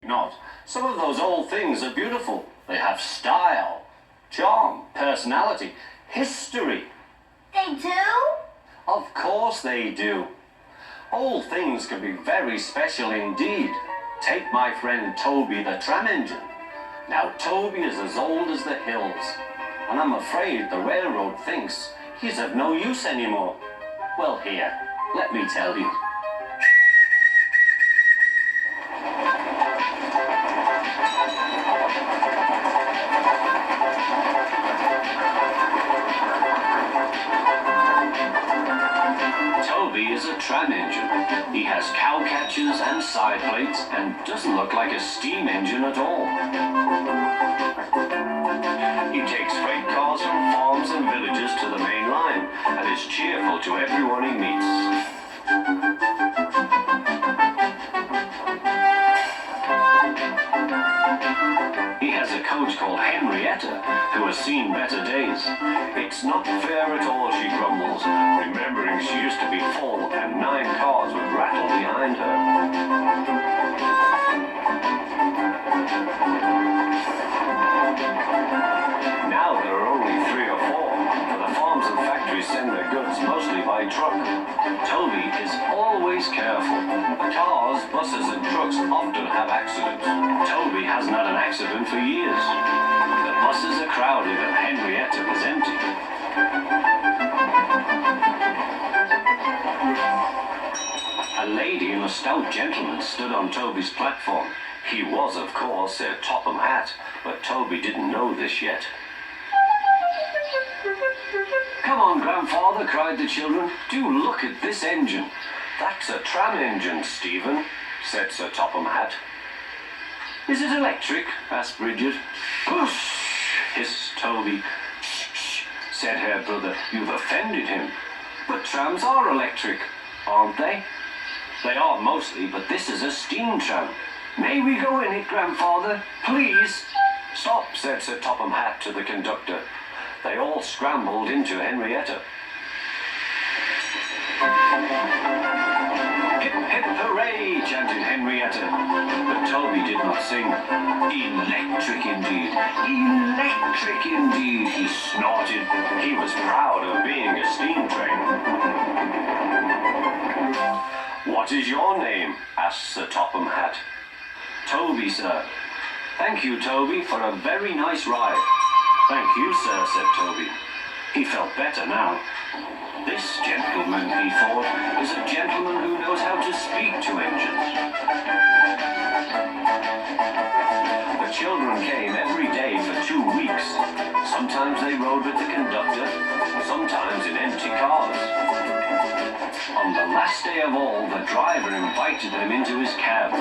Not. Some of those old things are beautiful. They have style, charm, personality, history. They do? Of course they do. Old things can be very special indeed. Take my friend Toby the tram engine. Now Toby is as old as the hills, and I'm afraid the railroad thinks he's of no use anymore. Well, here, let me tell you. Toby is a tram engine. He has cow catchers and side plates and doesn't look like a steam engine at all. He takes freight cars from farms and villages to the main line and is cheerful to everyone he meets. He has a coach called Henrietta, who has seen better days. It's not fair at all, she grumbles, remembering she used to be full and 9 cars would rattle behind her. Now there are only 3 or 4, for the farms and factories send their goods mostly by truck. Toby is always careful. Cars, buses and trucks often have accidents. Toby hasn't had an accident for years. The buses are crowded and Henrietta is empty. A lady and a stout gentleman stood on Toby's platform. He was, of course, a Topham Hatt, but Toby didn't know this yet. "Come on, Grandfather," cried the children. "Do look at this engine." "That's a tram engine, Stephen," said Sir Topham Hatt. "Is it electric?" asked Bridget. "Push!" hissed Toby. "Shh," said her brother. "You've offended him." "But trams are electric, aren't they?" "They are mostly, but this is a steam tram." "May we go in it, Grandfather? Please?" "Stop," said Sir Topham Hatt to the conductor. They all scrambled into Henrietta. "Hip, hip, hooray!" chanted Henrietta. But Toby did not sing. "Electric indeed! Electric indeed!" he snorted. He was proud of being a steam train. "What is your name?" asked Sir Topham Hatt. "Toby, sir." "Thank you, Toby, for a very nice ride." "Thank you, sir," said Toby. He felt better now. This gentleman, he thought, is a gentleman who knows how to speak to engines. The children came every day for 2 weeks. Sometimes they rode with the conductor, sometimes in empty cars. On the last day of all, the driver invited them into his cab.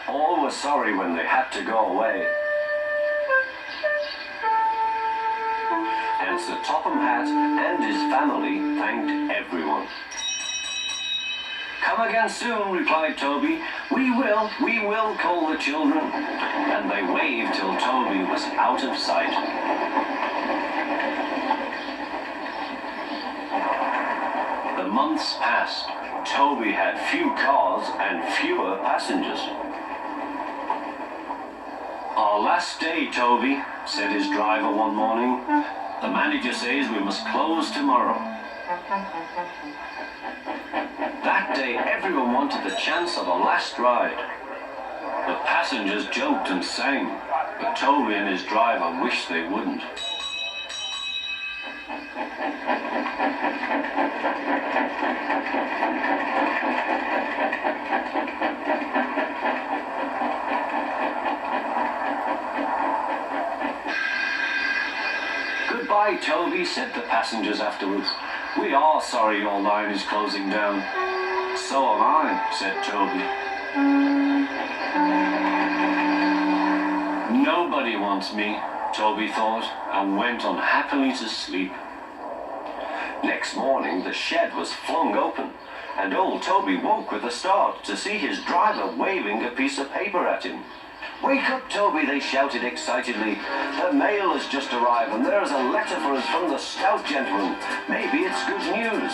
All were sorry when they had to go away. And Sir Topham Hatt and his family thanked everyone. "Come again soon," replied Toby. We will," called the children. And they waved till Toby was out of sight. The months passed. Toby had few cars and fewer passengers. "Our last day, Toby," said his driver one morning. "The manager says we must close tomorrow." That day, everyone wanted the chance of a last ride. The passengers joked and sang, but Toby and his driver wished they wouldn't. "Goodbye, Toby," said the passengers afterwards. "We are sorry your line is closing down." "So am I," said Toby. Nobody wants me, Toby thought, and went on happily to sleep. Next morning, the shed was flung open, and old Toby woke with a start to see his driver waving a piece of paper at him. "Wake up, Toby," they shouted excitedly. "The mail has just arrived, and there is a letter for us from the stout gentleman. Maybe it's good news."